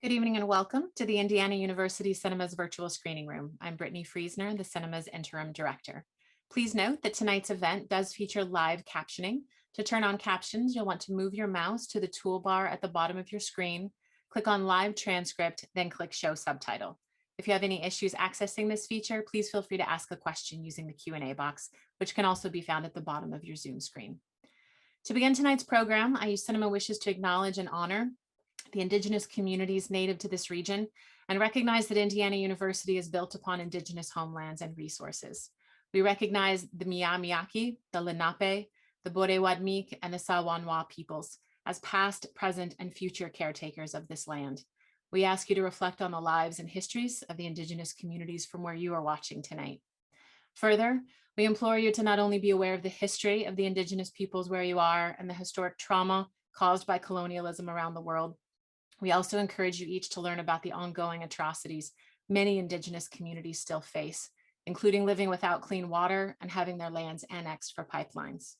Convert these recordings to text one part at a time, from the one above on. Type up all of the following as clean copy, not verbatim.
Good evening and welcome to the Indiana University Cinema's virtual screening room. I'm Brittany Friesner, the cinema's interim director. Please note that tonight's event does feature live captioning. To turn on captions, you'll want to move your mouse to the toolbar at the bottom of your screen, click on live transcript, then click show subtitle. If you have any issues accessing this feature, please feel free to ask a question using the Q&A box, which can also be found at the bottom of your Zoom screen. To begin tonight's program, IU Cinema wishes to acknowledge and honor the Indigenous communities native to this region and recognize that Indiana University is built upon Indigenous homelands and resources. We recognize the Mi'kmaq, the Lenape, the Borewadmik, and the Sawanwa peoples as past, present, and future caretakers of this land. We ask you to reflect on the lives and histories of the Indigenous communities from where you are watching tonight. Further, we implore you to not only be aware of the history of the Indigenous peoples where you are and the historic trauma caused by colonialism around the world, we also encourage you each to learn about the ongoing atrocities many Indigenous communities still face, including living without clean water and having their lands annexed for pipelines.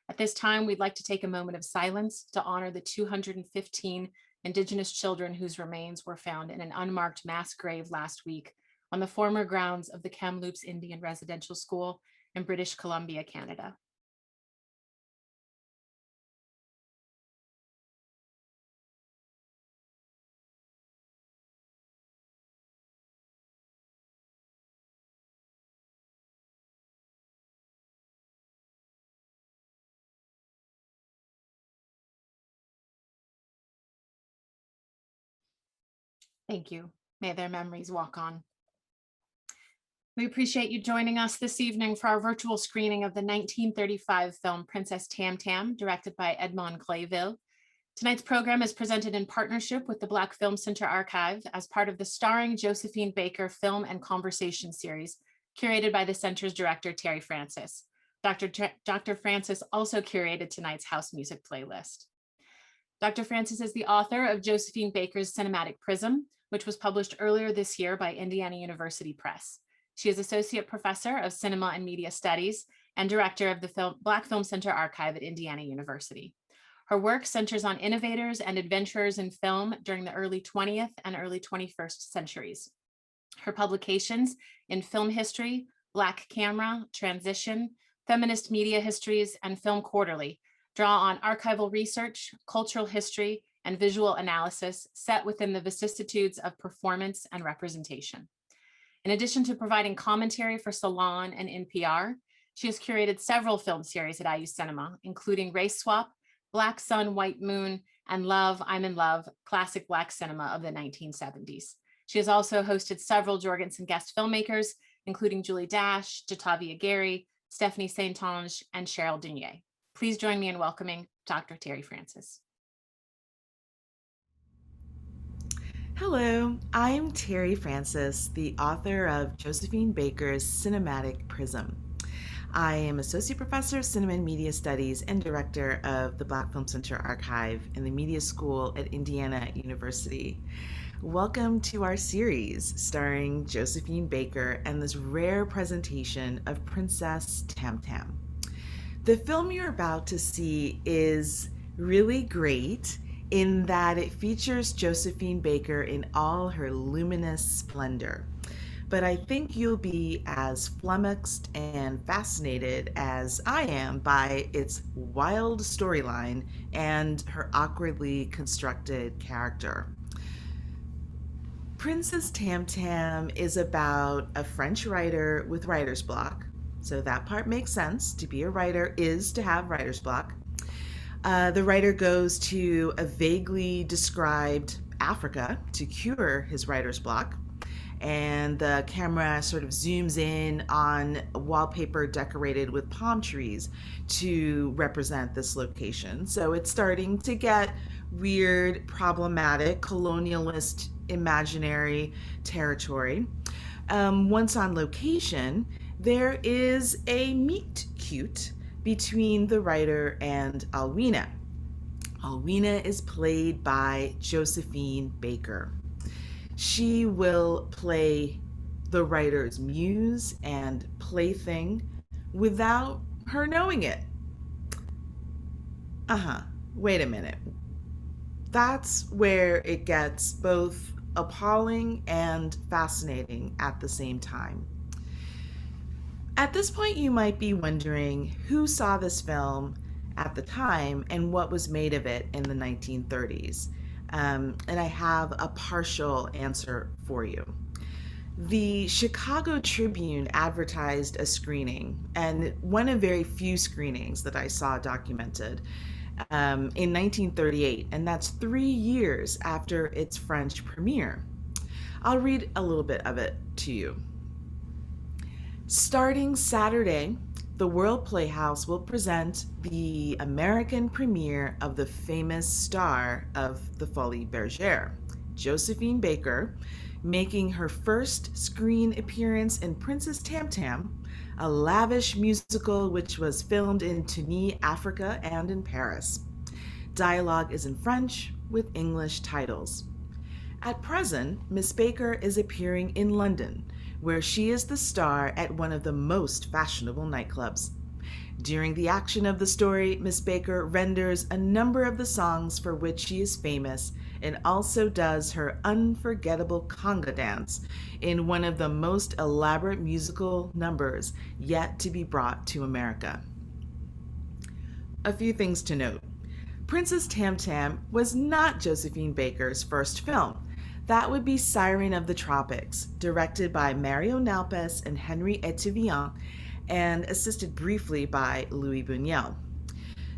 At this time, we'd like to take a moment of silence to honor the 215 Indigenous children whose remains were found in an unmarked mass grave last week on the former grounds of the Kamloops Indian Residential School in British Columbia, Canada. Thank you. May their memories walk on. We appreciate you joining us this evening for our virtual screening of the 1935 film Princess Tam Tam, directed by Edmond Clayville. Tonight's program is presented in partnership with the Black Film Center Archive as part of the Starring Josephine Baker Film and Conversation series, curated by the center's director, Terri Francis. Dr. Francis also curated tonight's house music playlist. Dr. Francis is the author of Josephine Baker's Cinematic Prism, which was published earlier this year by Indiana University Press. She is Associate Professor of Cinema and Media Studies and Director of the Black Film Center Archive at Indiana University. Her work centers on innovators and adventurers in film during the early 20th and early 21st centuries. Her publications in film history, Black camera, transition, feminist media histories, and film quarterly draw on archival research, cultural history, and visual analysis set within the vicissitudes of performance and representation. In addition to providing commentary for Salon and NPR, she has curated several film series at IU Cinema, including Race Swap, Black Sun, White Moon, and Love, I'm in Love, classic Black cinema of the 1970s. She has also hosted several Jorgensen guest filmmakers, including Julie Dash, Jatavia Gary, Stephanie Saintonge, and Cheryl Dunier. Please join me in welcoming Dr. Terri Francis. Hello, I'm Terri Francis, the author of Josephine Baker's Cinematic Prism. I am Associate Professor of Cinema and Media Studies and Director of the Black Film Center Archive and the Media School at Indiana University. Welcome to our series starring Josephine Baker and this rare presentation of Princess Tam Tam. The film you're about to see is really great in that it features Josephine Baker in all her luminous splendor. But I think you'll be as flummoxed and fascinated as I am by its wild storyline and her awkwardly constructed character. Princess Tam Tam is about a French writer with writer's block. So that part makes sense. To be a writer is to have writer's block. The writer goes to a vaguely described Africa to cure his writer's block. And the camera sort of zooms in on wallpaper decorated with palm trees to represent this location. So it's starting to get weird, problematic, colonialist, imaginary territory. Once on location, there is a meet cute between the writer and Alwina. Alwina is played by Josephine Baker. She will play the writer's muse and plaything without her knowing it. Wait a minute. That's where it gets both appalling and fascinating at the same time. At this point, you might be wondering who saw this film at the time and what was made of it in the 1930s. And I have a partial answer for you. The Chicago Tribune advertised a screening, and one of very few screenings that I saw documented, in 1938, and that's 3 years after its French premiere. I'll read a little bit of it to you. Starting Saturday, the World Playhouse will present the American premiere of the famous star of the Folies Bergère, Josephine Baker, making her first screen appearance in Princess Tam Tam, a lavish musical which was filmed in Tunisia, Africa, and in Paris. Dialogue is in French with English titles. At present, Miss Baker is appearing in London, where she is the star at one of the most fashionable nightclubs. During the action of the story, Miss Baker renders a number of the songs for which she is famous and also does her unforgettable conga dance in one of the most elaborate musical numbers yet to be brought to America. A few things to note. Princess Tam Tam was not Josephine Baker's first film. That would be Siren of the Tropics, directed by Mario Nalpes and Henry Etivian, and assisted briefly by Louis Buñuel.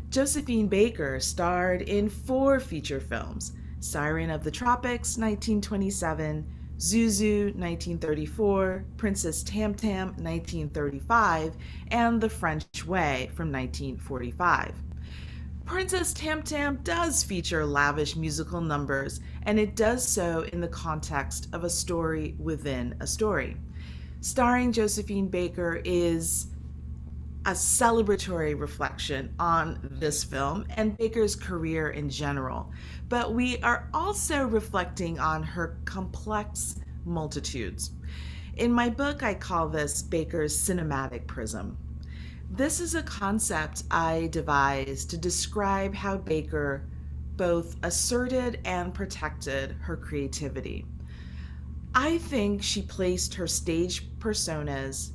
Josephine Baker starred in 4 feature films: Siren of the Tropics, 1927, Zou Zou, 1934, Princess Tam Tam, 1935, and The French Way from 1945. Princess Tam Tam does feature lavish musical numbers, and it does so in the context of a story within a story. Starring Josephine Baker is a celebratory reflection on this film and Baker's career in general, but we are also reflecting on her complex multitudes. In my book, I call this Baker's cinematic prism. This is a concept I devised to describe how Baker both asserted and protected her creativity. I think she placed her stage personas,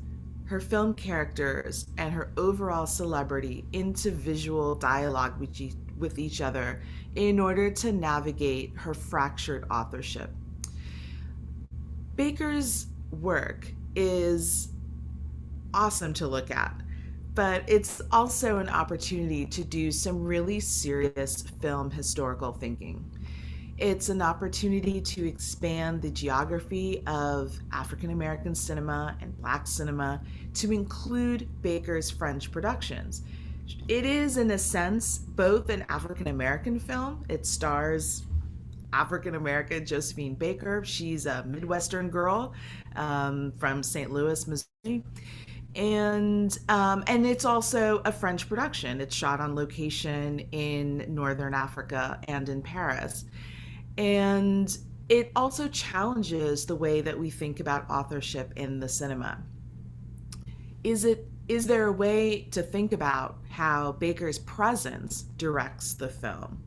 her film characters, and her overall celebrity into visual dialogue with each other in order to navigate her fractured authorship. Baker's work is awesome to look at, but it's also an opportunity to do some really serious film historical thinking. It's an opportunity to expand the geography of African American cinema and Black cinema to include Baker's French productions. It is, in a sense, both an African American film. It stars African American Josephine Baker. She's a Midwestern girl from St. Louis, Missouri. And it's also a French production. It's shot on location in Northern Africa and in Paris. And it also challenges the way that we think about authorship in the cinema. Is there a way to think about how Baker's presence directs the film?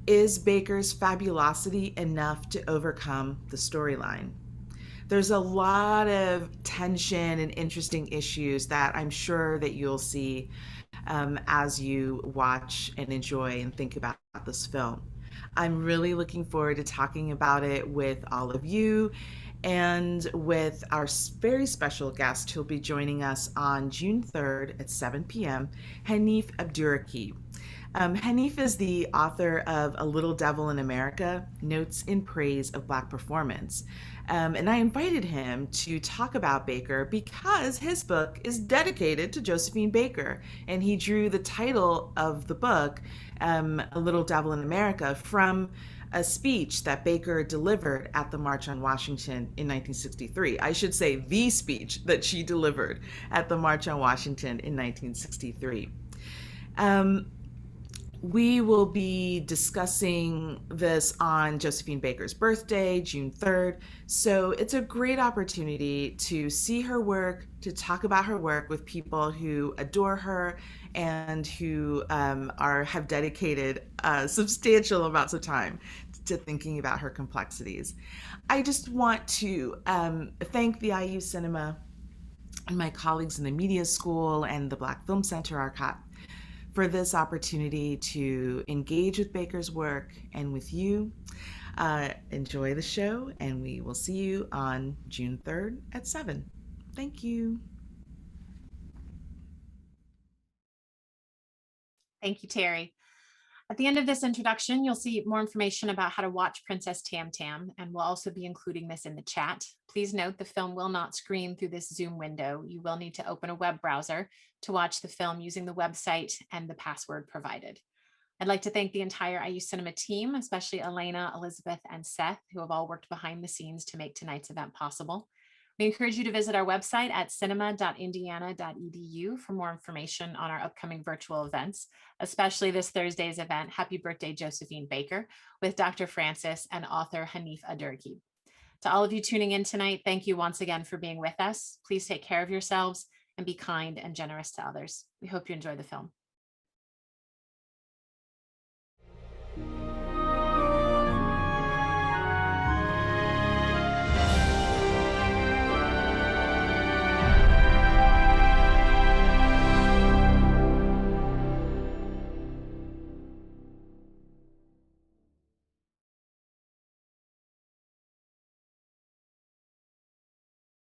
Is Baker's fabulosity enough to overcome the storyline? There's a lot of tension and interesting issues that I'm sure that you'll see as you watch and enjoy and think about this film. I'm really looking forward to talking about it with all of you and with our very special guest who'll be joining us on June 3rd at 7 p.m., Hanif Abdurraqib. Hanif is the author of A Little Devil in America, Notes in Praise of Black Performance. And I invited him to talk about Baker because his book is dedicated to Josephine Baker. And he drew the title of the book, A Little Devil in America, from a speech that Baker delivered at the March on Washington in 1963. I should say the speech that she delivered at the March on Washington in 1963. We will be discussing this on Josephine Baker's birthday, June 3rd. So it's a great opportunity to see her work, to talk about her work with people who adore her and who have dedicated substantial amounts of time to thinking about her complexities. I just want to thank the IU Cinema and my colleagues in the Media School and the Black Film Center Archive for this opportunity to engage with Baker's work and with you. Enjoy the show, and we will see you on June 3rd at 7. Thank you. Thank you, Terri. At the end of this introduction, you'll see more information about how to watch Princess Tam Tam, and we'll also be including this in the chat. Please note the film will not screen through this Zoom window. You will need to open a web browser to watch the film using the website and the password provided. I'd like to thank the entire IU Cinema team, especially Alwina, Elizabeth, and Seth, who have all worked behind the scenes to make tonight's event possible. We encourage you to visit our website at cinema.indiana.edu for more information on our upcoming virtual events, especially this Thursday's event, Happy Birthday, Josephine Baker, with Dr. Francis and author Hanif Adurgi. To all of you tuning in tonight, thank you once again for being with us. Please take care of yourselves and be kind and generous to others. We hope you enjoy the film.